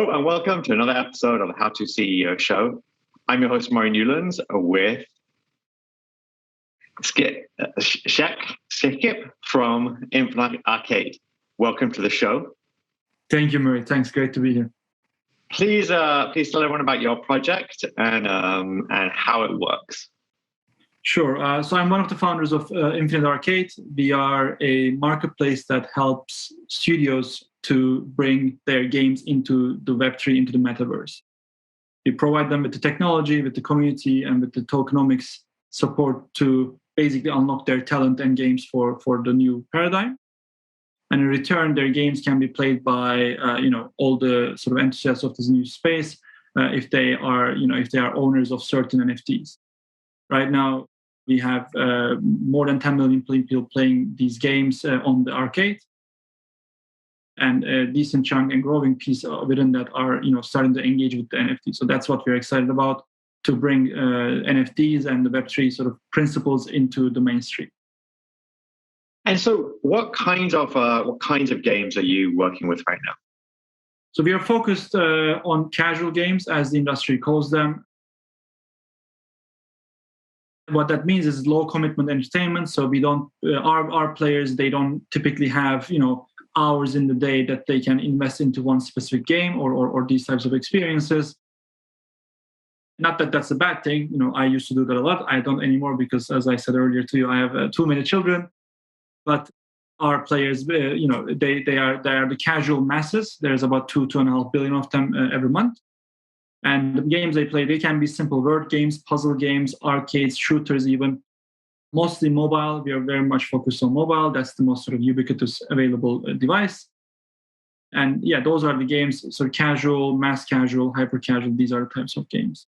Hello and welcome to another episode of the How to CEO show. I'm your host, Murray Newlands, with Şekip from Infinite Arcade. Welcome to the show. Thank you, Murray. Thanks. Great to be here. Please tell everyone about your project and how it works. Sure. So I'm one of the founders of Infinite Arcade. We are a marketplace that helps studios to bring their games into the Web3, into the metaverse. We provide them with the technology, with the community, and with the tokenomics support to basically unlock their talent and games for the new paradigm. And in return, their games can be played by all the sort of enthusiasts of this new space if they are owners of certain NFTs. Right now, we have more than 10 million people playing these games on the arcade, and a decent chunk and growing piece within that are starting to engage with the NFT. So that's what we're excited about, to bring NFTs and the Web3 sort of principles into the mainstream. And so, what kinds of games are you working with right now? So we are focused on casual games, as the industry calls them. What that means is low commitment entertainment. So we don't, our players, they don't typically have hours in the day that they can invest into one specific game or these types of experiences. Not that that's a bad thing. I used to do that a lot. I don't anymore because, as I said earlier to you, I have too many children. But our players, they are the casual masses. There's about 2.5 billion of them every month. And the games they play, they can be simple word games, puzzle games, arcades, shooters even. Mostly mobile. We are very much focused on mobile. That's the most sort of ubiquitous available device. And yeah, those are the games. So casual, mass casual, hyper casual. These are the types of games.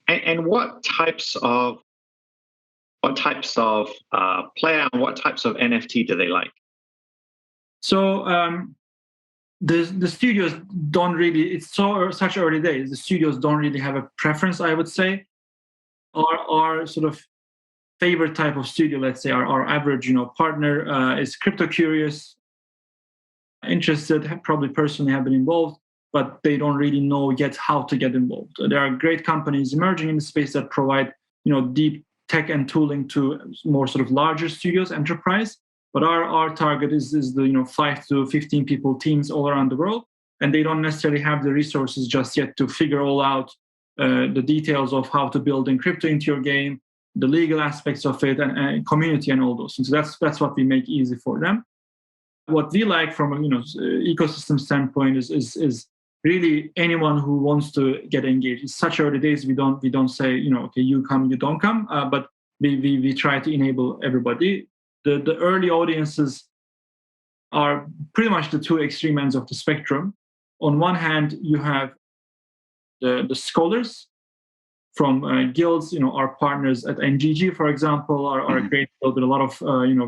And what types of player and what types of NFT do they like? So the studios don't really. It's such early days. The studios don't really have a preference, I would say. Our sort of favorite type of studio, let's say our average partner is crypto curious, interested, probably personally have been involved, but they don't really know yet how to get involved. There are great companies emerging in the space that provide deep tech and tooling to more sort of larger studios, enterprise. But our target is the 5 to 15 people teams all around the world, and they don't necessarily have the resources just yet to figure all out the details of how to build in crypto into your game, the legal aspects of it, and community and all those things. So that's what we make easy for them. What we like from an ecosystem standpoint is really anyone who wants to get engaged. It's such early days. We don't say okay, you come, you don't come, but we try to enable everybody. The early audiences are pretty much the two extreme ends of the spectrum. On one hand, you have the scholars from guilds. Our partners at NGG, for example, are a great guild with a lot of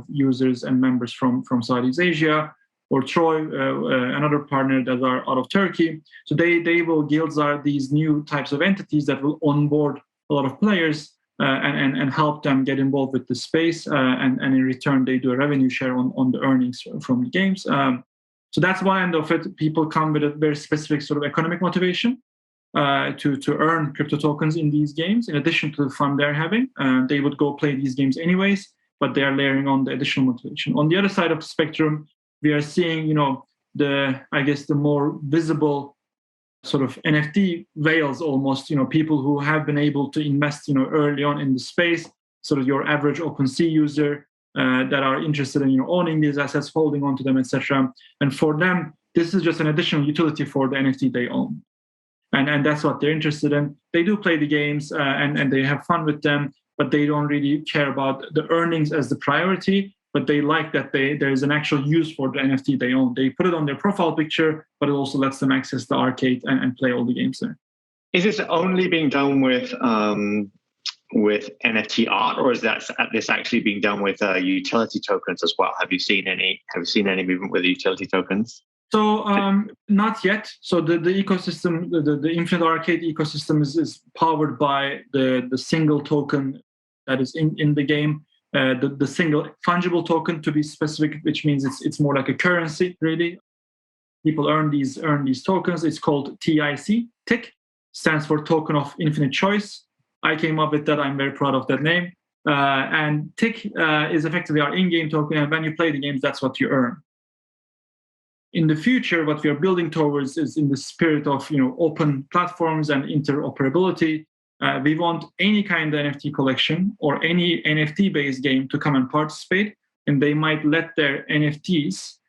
users and members from Southeast Asia, or Troy, another partner that are out of Turkey. So guilds are these new types of entities that will onboard a lot of players and help them get involved with the space, and in return they do a revenue share on the earnings from the games. So that's one end of it. People come with a very specific sort of economic motivation to earn crypto tokens in these games, in addition to the fun they're having. They would go play these games anyways, but they are layering on the additional motivation. On the other side of the spectrum, we are seeing, the more visible sort of NFT whales almost, people who have been able to invest, early on in the space, sort of your average OpenSea user that are interested in, owning these assets, holding onto them, etc. And for them, this is just an additional utility for the NFT they own. And that's what they're interested in. They do play the games and they have fun with them, but they don't really care about the earnings as the priority. But they like that there is an actual use for the NFT they own. They put it on their profile picture, but it also lets them access the arcade and play all the games there. Is this only being done with NFT art, or is this actually being done with utility tokens as well? Have you seen any movement with utility tokens? So not yet. So the ecosystem, the Infinite Arcade ecosystem is powered by the single token that is in the game. The single fungible token, to be specific, which means it's more like a currency, really. People earn these tokens. It's called TIC. TIC stands for Token of Infinite Choice. I came up with that. I'm very proud of that name. And TIC is effectively our in-game token. And when you play the games, that's what you earn. In the future, what we are building towards is in the spirit of open platforms and interoperability. We want any kind of NFT collection or any NFT-based game to come and participate, and they might let their NFTs,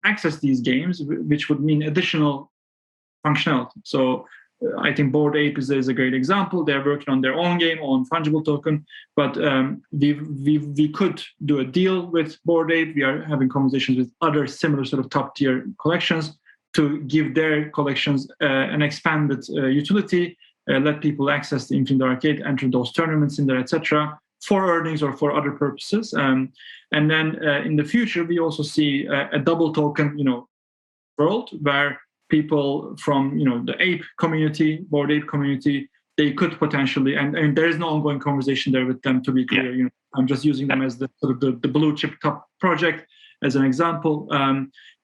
access these games, which would mean additional functionality. So I think Bored Ape is a great example. They're working on their own game, on fungible token, but we could do a deal with Bored Ape. We are having conversations with other similar sort of top tier collections to give their collections an expanded utility, let people access the Infinite Arcade, enter those tournaments in there, etc., for earnings or for other purposes. And then in the future, we also see a double token, world where people from the ape community, Bored Ape community, they could potentially, and there is no ongoing conversation there with them, to be clear. Yeah. I'm just using them as the sort of the blue chip top project as an example.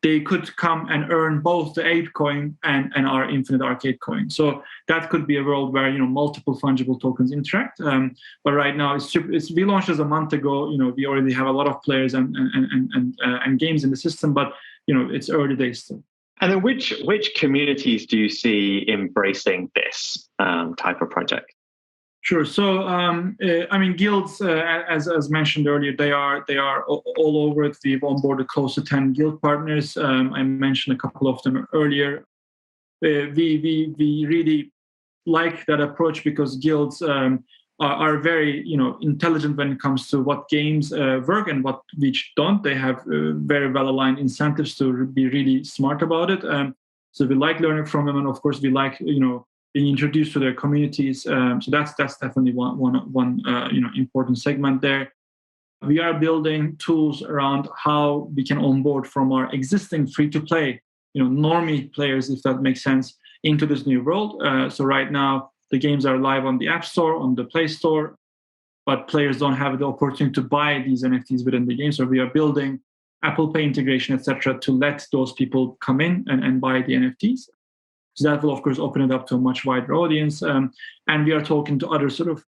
They could come and earn both the ape coin and our Infinite Arcade coin. So that could be a world where multiple fungible tokens interact. But right now, we launched as a month ago. We already have a lot of players and games in the system, but it's early days still. And then which communities do you see embracing this type of project? Sure. So, guilds, as mentioned earlier, they are all over it. We've onboarded close to 10 guild partners. I mentioned a couple of them earlier. We really like that approach because guilds are very intelligent when it comes to what games work and which don't. They have very well aligned incentives to be really smart about it. So we like learning from them, and of course we like being introduced to their communities. So that's definitely one important segment there. We are building tools around how we can onboard from our existing free-to-play, normie players, if that makes sense, into this new world. So right now, the games are live on the App Store, on the Play Store, but players don't have the opportunity to buy these NFTs within the game. So we are building Apple Pay integration, etc., to let those people come in and buy the NFTs. So that will, of course, open it up to a much wider audience. And we are talking to other sort of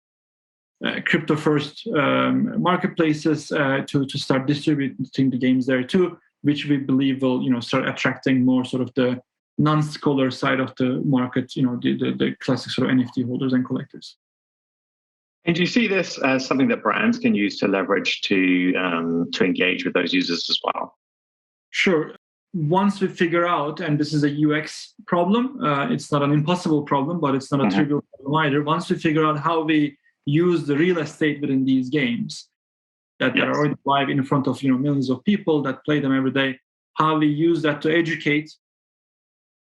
crypto-first marketplaces to start distributing the games there too, which we believe will, start attracting more sort of the non-scholar side of the market, the classic sort of NFT holders and collectors. And do you see this as something that brands can use to leverage to engage with those users as well? Sure. Once we figure out, and this is a UX problem, it's not an impossible problem, but it's not a trivial problem either. Once we figure out how we use the real estate within these games that are already live in front of millions of people that play them every day, how we use that to educate,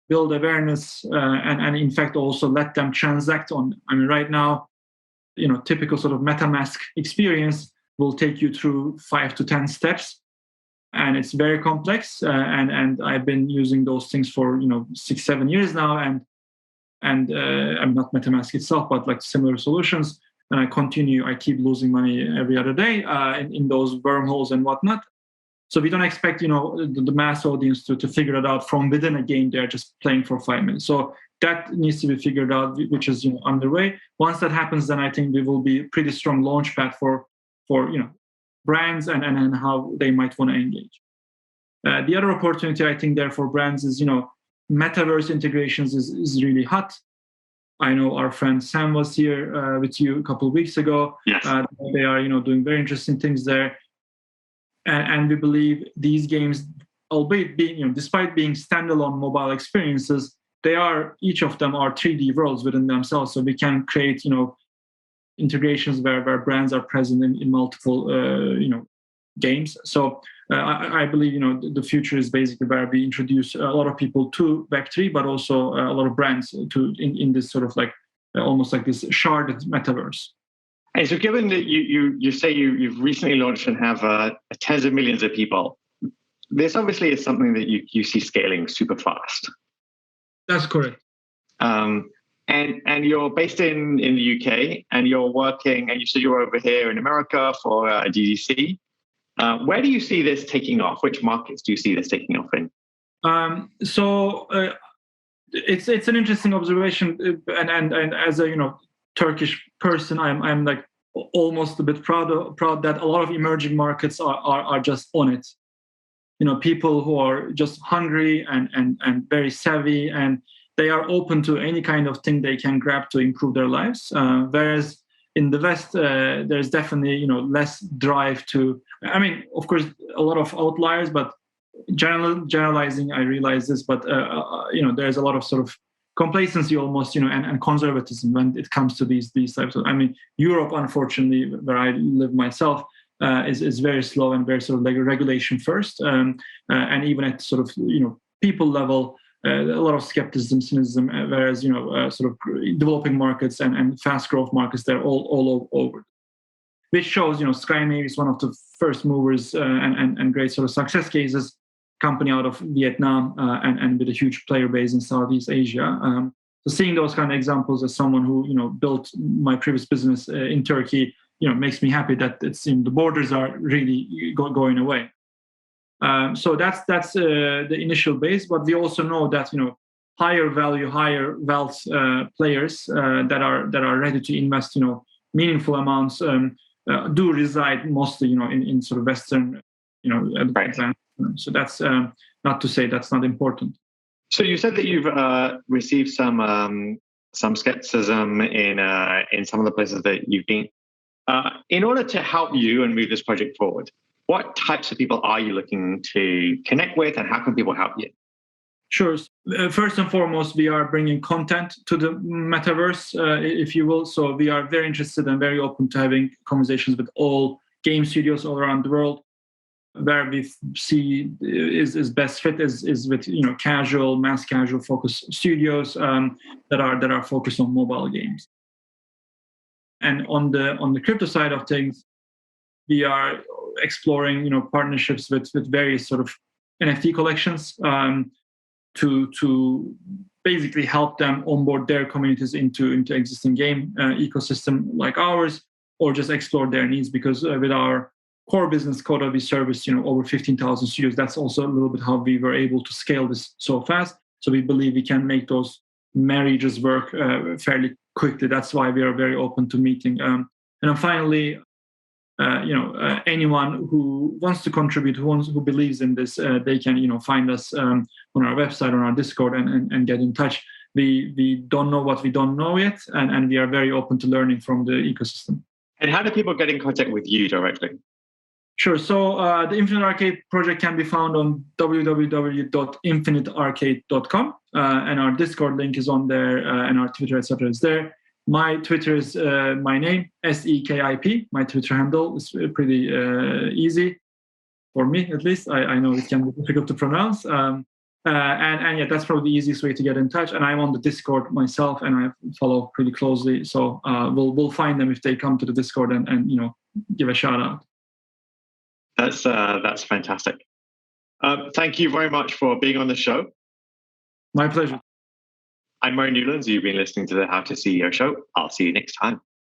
build awareness, and in fact also let them transact on. Right now, typical sort of MetaMask experience will take you through 5 to 10 steps, and it's very complex. And I've been using those things for 6-7 years now, and I'm not MetaMask itself, but like similar solutions. And I keep losing money every other day in those wormholes and whatnot. So we don't expect, the mass audience to figure it out from within a game. They're just playing for 5 minutes. So that needs to be figured out, which is underway. Once that happens, then I think we will be a pretty strong launch pad for brands and how they might want to engage. The other opportunity I think there for brands is, metaverse integrations is really hot. I know our friend Sam was here with you a couple of weeks ago. Yes. They are, doing very interesting things there. And we believe these games, albeit being, despite being standalone mobile experiences, each of them are 3D worlds within themselves. So we can create, integrations where brands are present in multiple, games. So I believe, the future is basically where we introduce a lot of people to Web3, but also a lot of brands in this sort of like almost like this sharded metaverse. And so given that you say you've recently launched and have tens of millions of people, this obviously is something that you see scaling super fast. That's correct. And you're based in the UK, and you're working, and you said you're over here in America for GDC. Where do you see this taking off? Which markets do you see this taking off in? So it's an interesting observation, and as a Turkish person, I'm like almost a bit proud that a lot of emerging markets are just on it. People who are just hungry and very savvy, and they are open to any kind of thing they can grab to improve their lives. Whereas in the West, there's definitely less drive to. I mean, of course, a lot of outliers, but generalizing, I realize this, but there's a lot of sort of complacency almost, and conservatism when it comes to these types of. I mean, Europe, unfortunately, where I live myself, is very slow and very sort of like regulation first, and even at sort of people level, a lot of skepticism, cynicism. Whereas sort of developing markets and fast growth markets, they're all over. Which shows Skyme is one of the first movers and great sort of success cases. Company out of Vietnam and with a huge player base in Southeast Asia. So seeing those kind of examples as someone who built my previous business in Turkey, makes me happy that the borders are really going away. So that's the initial base, but we also know that higher value, higher wealth players that are ready to invest meaningful amounts do reside mostly in sort of Western Right. So that's not to say that's not important. So you said that you've received some skepticism in some of the places that you've been. In order to help you and move this project forward, what types of people are you looking to connect with, and how can people help you? Sure. First and foremost, we are bringing content to the metaverse, if you will. So we are very interested and very open to having conversations with all game studios all around the world. Where we see is best fit is with mass casual focused studios that are focused on mobile games. And on the crypto side of things, we are exploring partnerships with various sort of NFT collections to basically help them onboard their communities into existing game ecosystem like ours, or just explore their needs, because with our core business quota, we service over 15,000 studios. That's also a little bit how we were able to scale this so fast. So we believe we can make those marriages work fairly quickly. That's why we are very open to meeting. And then finally, anyone who wants to contribute, who believes in this, they can find us on our website, on our Discord, and get in touch. We don't know what we don't know yet, and we are very open to learning from the ecosystem. And how do people get in contact with you directly? Sure. So the Infinite Arcade project can be found on www.infinitearcade.com, and our Discord link is on there, and our Twitter, etc., is there. My Twitter is my name, SEKIP. My Twitter handle is pretty easy for me, at least. I know it can be difficult to pronounce. And yeah, that's probably the easiest way to get in touch. And I'm on the Discord myself, and I follow pretty closely. So we'll find them if they come to the Discord and give a shout out. That's fantastic. Thank you very much for being on the show. My pleasure. I'm Mo Newlands. You've been listening to the How to CEO show. I'll see you next time.